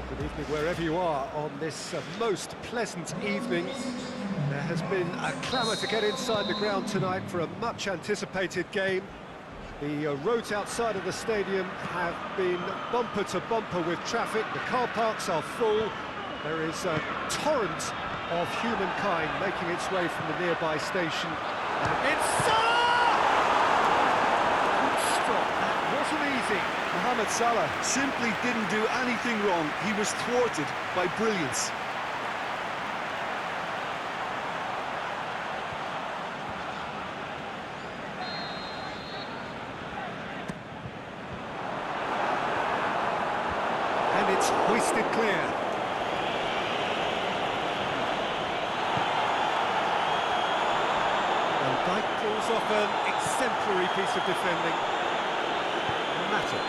Good evening wherever you are on this most pleasant evening. There has been a clamour to get inside the ground tonight for a much-anticipated game. The roads outside of the stadium have been bumper to bumper with traffic. The car parks are full. There is a torrent of humankind making its way from the nearby station. And it's Salah! Good stop. That wasn't easy. Mohamed Salah simply didn't do anything wrong. He was thwarted by brilliance. And it's hoisted clear. Van Dijk pulls off an exemplary piece of defending. Matip.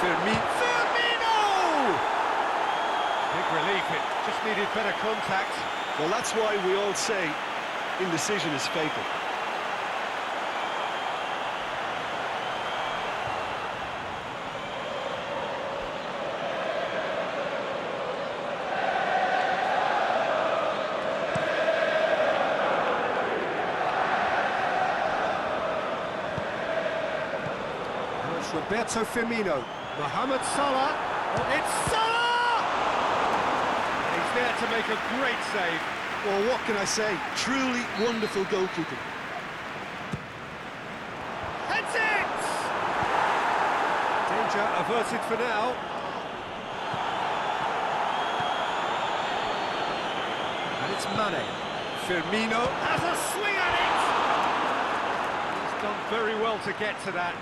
Firmino! Big relief, it just needed better contact. Well, that's why we all say indecision is fatal. Roberto Firmino, Mohamed Salah, it's Salah! He's there to make a great save. Well, what can I say? Truly wonderful goalkeeping. Heads it! Danger averted for now. And it's Mane. Firmino has a swing at it! He's done very well to get to that.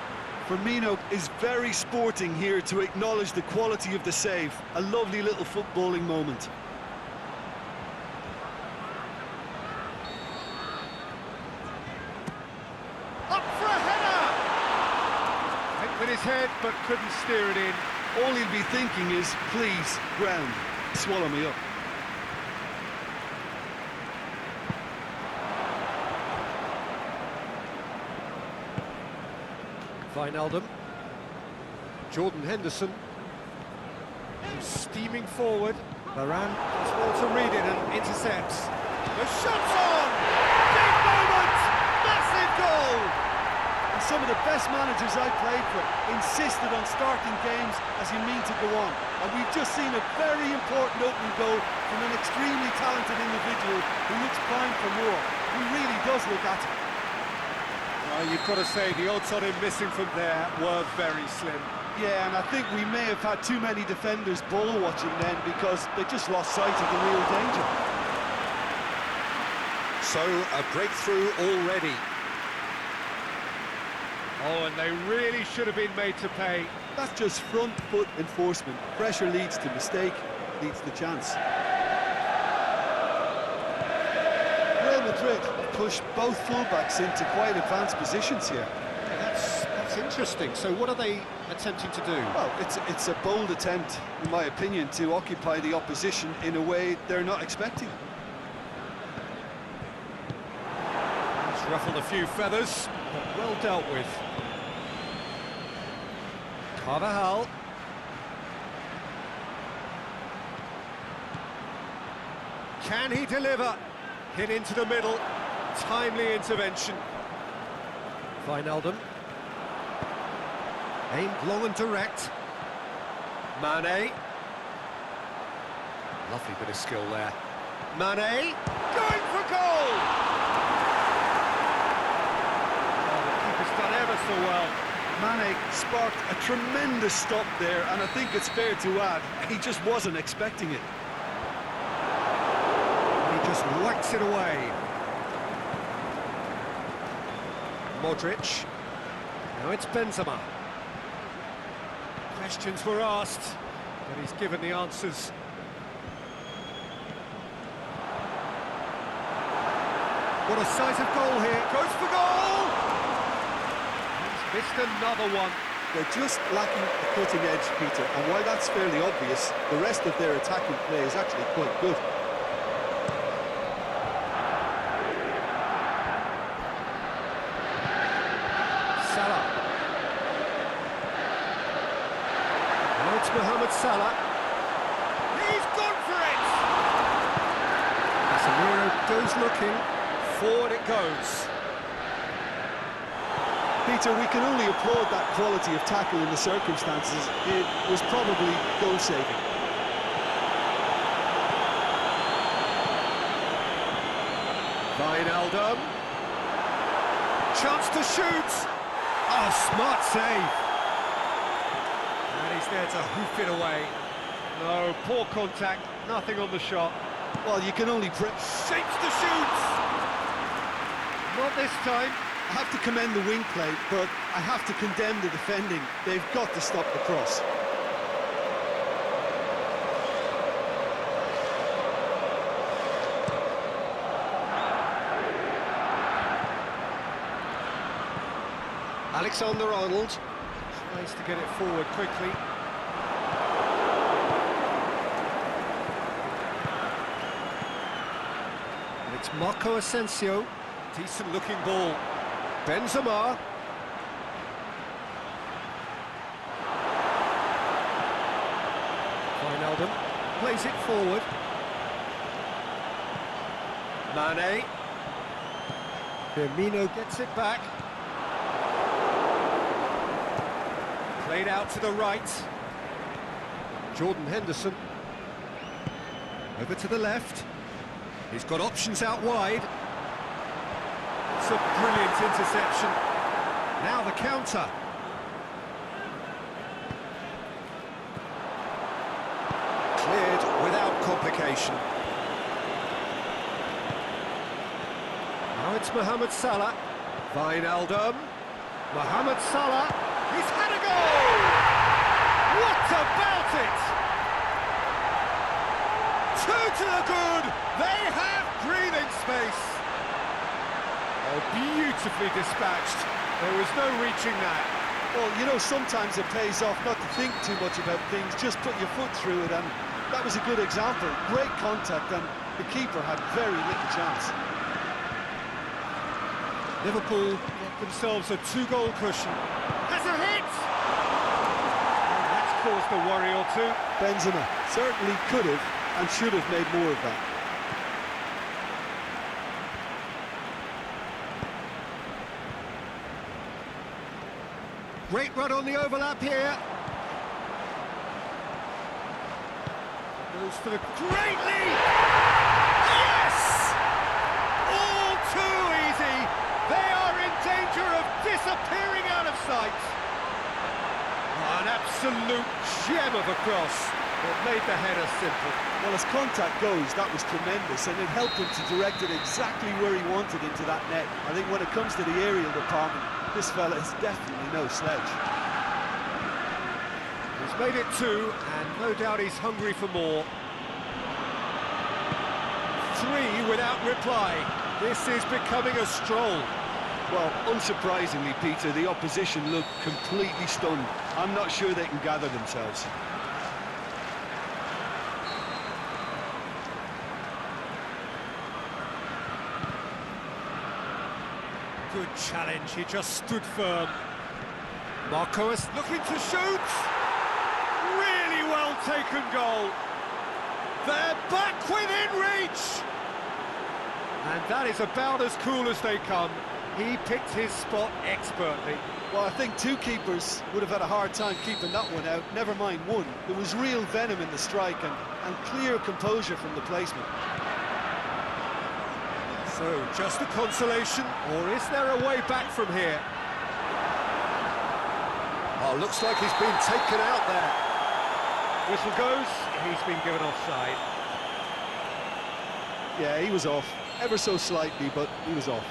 Firmino is very sporting here to acknowledge the quality of the save. A lovely little footballing moment. Up for a header! Hit with his head, but couldn't steer it in. All he'll be thinking is, please, ground, swallow me up. Wijnaldum, Jordan Henderson, steaming forward. Varane does well to read it and intercepts. The shot's on! Big moment! Massive goal! And some of the best managers I played for insisted on starting games as you mean to go on. And we've just seen a very important opening goal from an extremely talented individual who looks primed for more. He really does look at it. Well, you've got to say the odds on him missing from there were very slim. Yeah, and I think we may have had too many defenders ball watching then because they just lost sight of the real danger. So, a breakthrough already. Oh, and they really should have been made to pay. That's just front foot enforcement. Pressure leads to mistake, leads to chance. Real Madrid push both fullbacks into quite advanced positions here. That's interesting. So what are they attempting to do? Well, it's a bold attempt, in my opinion, to occupy the opposition in a way they're not expecting. He's ruffled a few feathers, but well dealt with. Carvajal. Can he deliver? Hit into the middle. Timely intervention. Wijnaldum. Aimed long and direct. Mane. Lovely bit of skill there. Mane. Going for goal! Oh, the keeper's done ever so well. Mane sparked a tremendous stop there, and I think it's fair to add, he just wasn't expecting it. He just whacks it away. Modric. Now it's Benzema. Questions were asked, but he's given the answers. What a sight of goal here. Goes for goal! He's missed another one. They're just lacking a cutting edge, Peter, and while that's fairly obvious, the rest of their attacking play is actually quite good. Salah. it's Mohamed Salah. He's gone for it! Casemiro goes looking. Forward it goes. Peter, we can only applaud that quality of tackle in the circumstances. It was probably goal-saving. Wijnaldum. Chance to shoot. Oh, smart save. And he's there to hoof it away. No, poor contact, nothing on the shot. Well, you can only Shapes to shoot. Not this time. I have to commend the wing play, but I have to condemn the defending. They've got to stop the cross. Alexander-Arnold tries to get it forward quickly. And it's Marco Asensio. Decent looking ball. Benzema. Wijnaldum plays it forward. Mane. Firmino gets it back. Played out to the right. Jordan Henderson. Over to the left. He's got options out wide. It's a brilliant interception. Now the counter. Cleared without complication. Now it's Mohamed Salah. Wijnaldum. Mohamed Salah. He's had a goal! What about it? Two to the good. They have breathing space. Oh, beautifully dispatched. There was no reaching that. Well, you know, sometimes it pays off not to think too much about things, just put your foot through it, and that was a good example. Great contact, and the keeper had very little chance. Liverpool get themselves a two-goal cushion. Has a hit! And that's caused a worry or two. Benzema certainly could have and should have made more of that. Great run on the overlap here. Goes for the great lead! Yes! All too easy. They are in danger of disappearing out of sight. Oh, an absolute gem of a cross. It made the header simple. Well, as contact goes, that was tremendous, and it helped him to direct it exactly where he wanted into that net. I think when it comes to the aerial department, this fella is definitely no sledge. He's made it two, and no doubt he's hungry for more. Three without reply. This is becoming a stroll. Well, unsurprisingly, Peter, the opposition look completely stunned. I'm not sure they can gather themselves. Good challenge, he just stood firm. Marcos looking to shoot! Really well taken goal. They're back within reach! And that is about as cool as they come. He picked his spot expertly. Well, I think two keepers would have had a hard time keeping that one out, never mind one. There was real venom in the strike and clear composure from the placement. So, just a consolation, or is there a way back from here? Oh, looks like he's been taken out there. Whistle goes, he's been given offside. Yeah, he was off, ever so slightly, but he was off.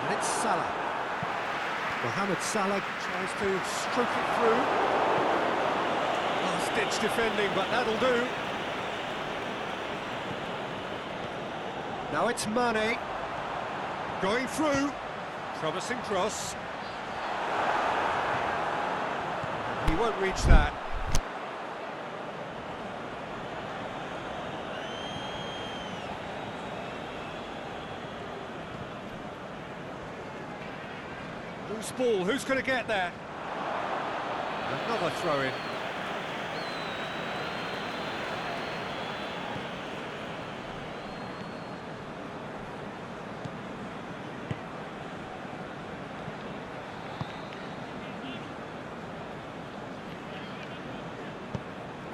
And it's Salah. Mohamed Salah tries to stroke it through. Last-ditch defending, but that'll do. Now it's Mane. Going through. Promising cross. He won't reach that. Loose ball, who's going to get there? Another throw-in.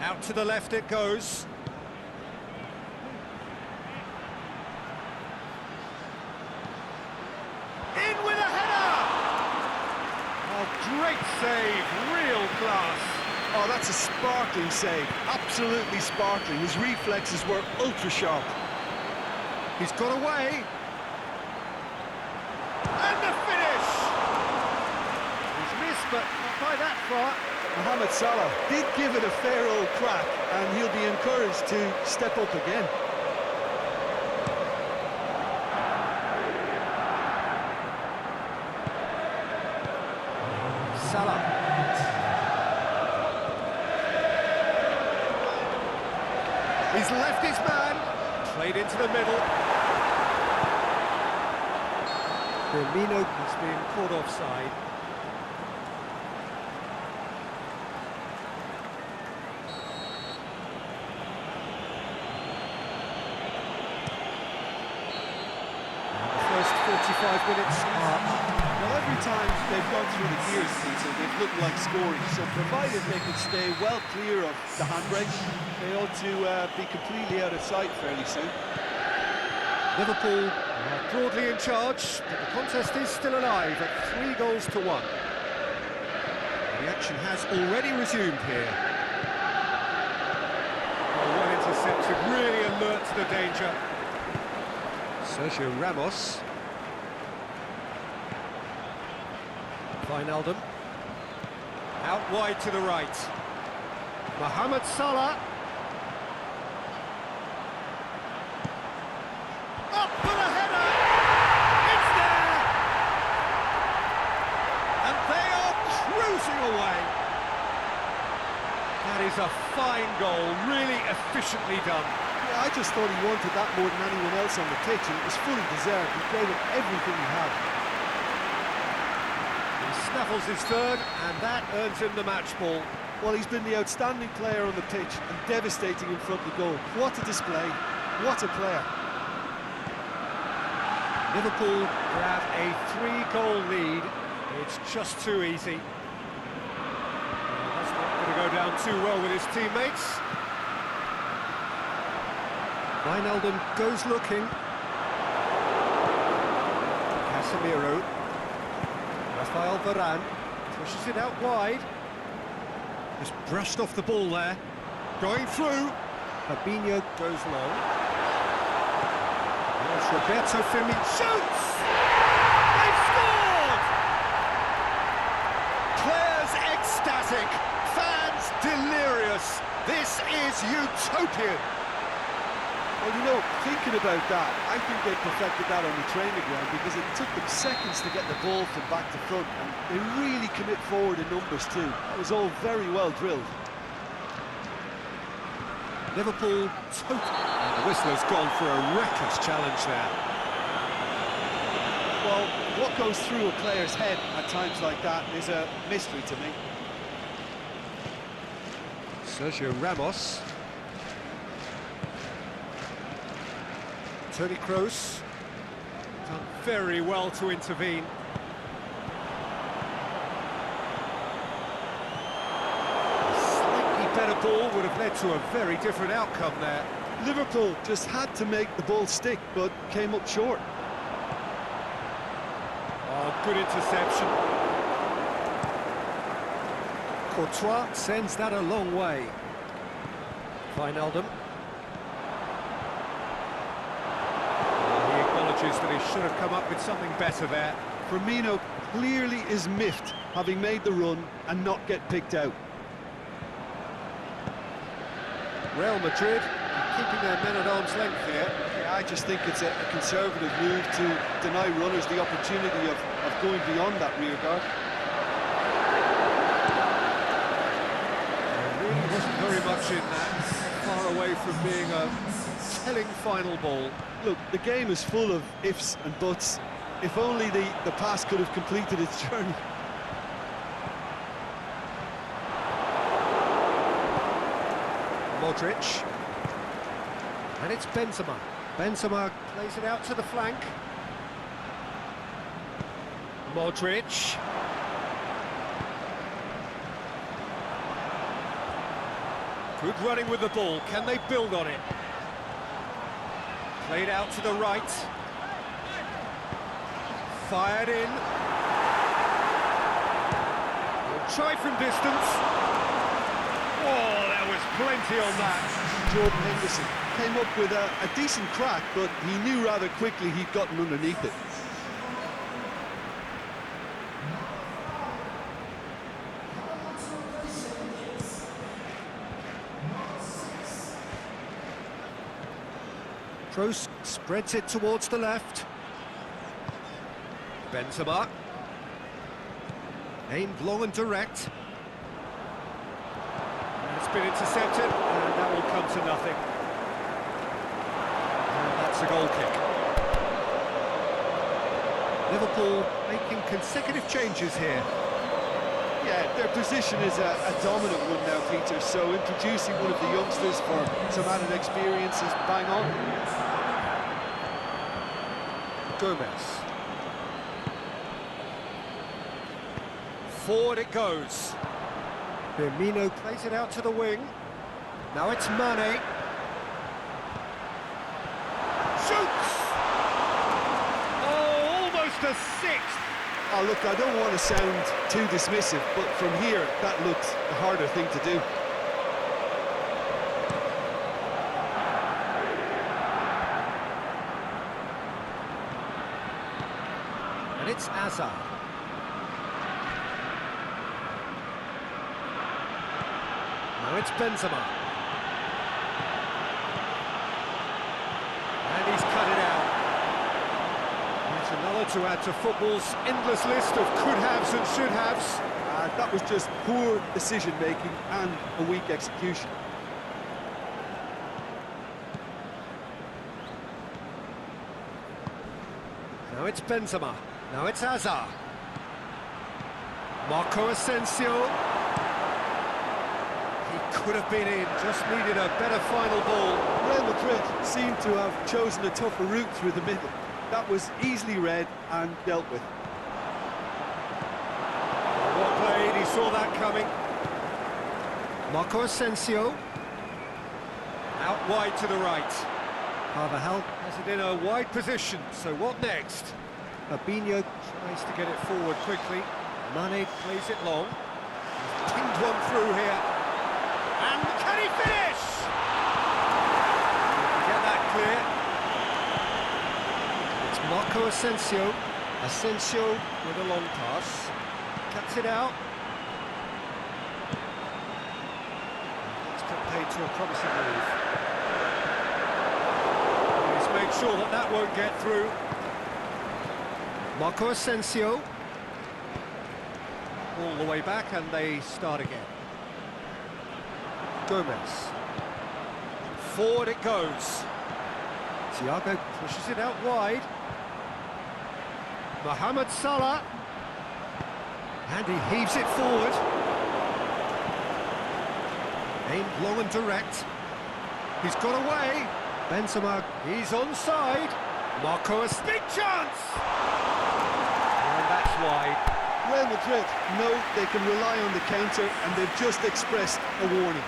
Out to the left it goes. In with a header! Oh, great save, real class. Oh, that's a sparkling save, absolutely sparkling. His reflexes were ultra sharp. He's got away. And the finish! He's missed, but not by that far. Mohamed Salah did give it a fair old crack, and he'll be encouraged to step up again. Salah. He's left his man. Played into the middle. Firmino is being caught offside. The first 45 minutes are up. Well, every time they've gone through the gears, Peter, they've looked like scoring. So provided they can stay well clear of the handbrake, they ought to be completely out of sight fairly soon. Liverpool are broadly in charge, but the contest is still alive at 3-1. The action has already resumed here. Well intercepted, really alert to the danger. Sergio Ramos. Wijnaldum. Out wide to the right. Mohamed Salah. Up for the header! It's there! And they are cruising away. That is a fine goal, really efficiently done. Yeah, I just thought he wanted that more than anyone else on the pitch, and it was fully deserved. He gave it everything he had. He snaffles his third, and that earns him the match ball. Well, he's been the outstanding player on the pitch and devastating in front of the goal. What a display, what a player. Liverpool grab a 3-goal lead. It's just too easy. That's not going to go down too well with his teammates. Wijnaldum goes looking. Casemiro. Rafael Varane pushes it out wide. Just brushed off the ball there. Going through. Fabinho goes long. Yes, Roberto Firmino shoots! They've scored! Players ecstatic, fans delirious. This is utopian. Well, you know, thinking about that, I think they perfected that on the training ground because it took them seconds to get the ball from back to front, and they really commit forward in numbers too. It was all very well drilled. Liverpool total. And the whistler's gone for a reckless challenge there. Well, what goes through a player's head at times like that is a mystery to me. Sergio Ramos. Toni Kroos. Done very well to intervene. Slightly better ball would have led to a very different outcome there. Liverpool just had to make the ball stick, but came up short. Oh, good interception. Courtois sends that a long way. Wijnaldum. He acknowledges that he should have come up with something better there. Firmino clearly is miffed, having made the run and not get picked out. Real Madrid are keeping their men at arm's length here. Yeah, I just think it's a conservative move to deny runners the opportunity of going beyond that rear guard. There really wasn't very much in that, far away from being a telling final ball. Look, the game is full of ifs and buts. If only the pass could have completed its journey. Modric. And it's Benzema. Benzema plays it out to the flank. Modric. Good running with the ball. Can they build on it? Played out to the right. Fired in. He'll try from distance. Oh, there was plenty on that. Jordan Henderson came up with a decent crack, but he knew rather quickly he'd gotten underneath it. Kroos spreads it towards the left. Benzema. Aimed long and direct. And it's been intercepted, and that will come to nothing. And that's a goal kick. Liverpool making consecutive changes here. Yeah, their position is a dominant one now, Peter, so introducing one of the youngsters for some added experience is bang on. Gomez. Forward it goes. Firmino plays it out to the wing. Now it's Mane. Shoots! Oh, almost a sixth! Oh, look, I don't want to sound too dismissive, but from here, that looks the harder thing to do. And it's Hazard. Now it's Benzema. And he's cut it out. It's another to add to football's endless list of could-haves and should-haves. That was just poor decision-making and a weak execution. Now it's Benzema. Now it's Hazard. Marco Asensio. He could have been in, just needed a better final ball. Real Madrid seemed to have chosen a tougher route through the middle. That was easily read and dealt with. Well played, he saw that coming. Marco Asensio. Out wide to the right. Carvajal has it in a wide position, so what next? Fabinho tries to get it forward quickly. Mane plays it long. He's pinged one through here. And can he finish? Get that clear. It's Marco Asensio. Asensio with a long pass. Cuts it out. It's paid to a promising move. He's made sure that that won't get through. Marco Asensio. All the way back and they start again. Gomez. Forward it goes. Thiago pushes it out wide. Mohamed Salah. And he heaves it forward. Aimed long and direct. He's got away. Benzema, he's onside. Marco, big chance! And that's wide. Real Madrid know they can rely on the counter, and they've just expressed a warning.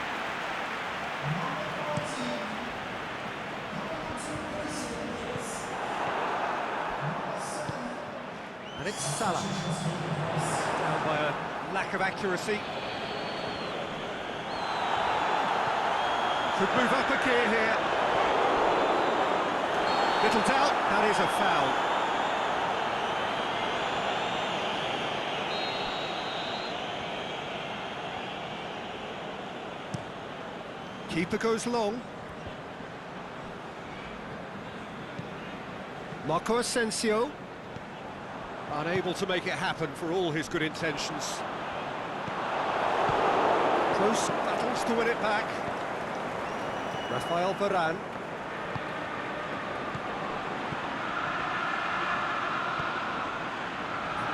And it's Salah. Down by a lack of accuracy. Could move up a gear here. Little doubt, that is a foul. Keeper goes long. Marco Asensio. Unable to make it happen for all his good intentions. Kroos battles to win it back. Rafael Varane.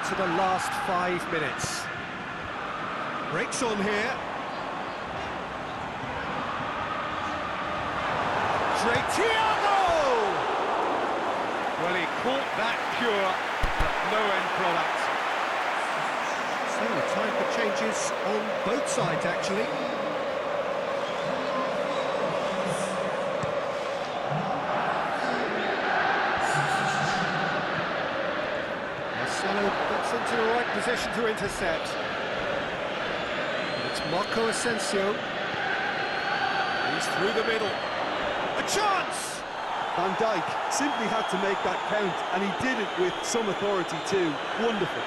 into the last 5 minutes. Breaks on here. Thiago! Well, he caught that pure, but no end product. So, time for changes on both sides, actually. Marcelo gets into the right position to intercept. It's Marco Asensio. He's through the middle. A chance! Van Dijk simply had to make that count, and he did it with some authority too. Wonderful.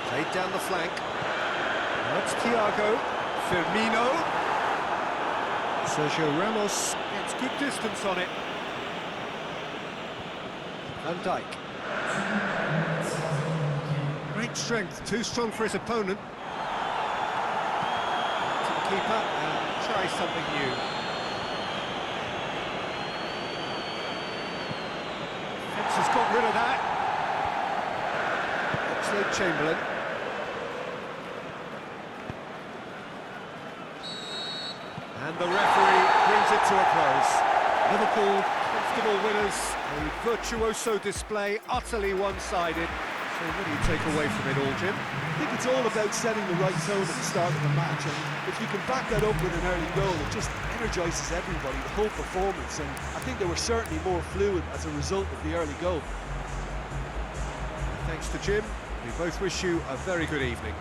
Played down the flank. That's Thiago. Firmino. Sergio Ramos gets good distance on it. Van Dijk. Great strength, too strong for his opponent. To the keeper and try something new. Fence has got rid of that. Oxlade-Chamberlain. And the referee brings it to a close. Liverpool, comfortable winners, a virtuoso display, utterly one-sided. So what do you take away from it all, Jim? I think it's all about setting the right tone at the start of the match, and if you can back that up with an early goal, it just energises everybody, the whole performance, and I think they were certainly more fluid as a result of the early goal. Thanks to Jim. We both wish you a very good evening.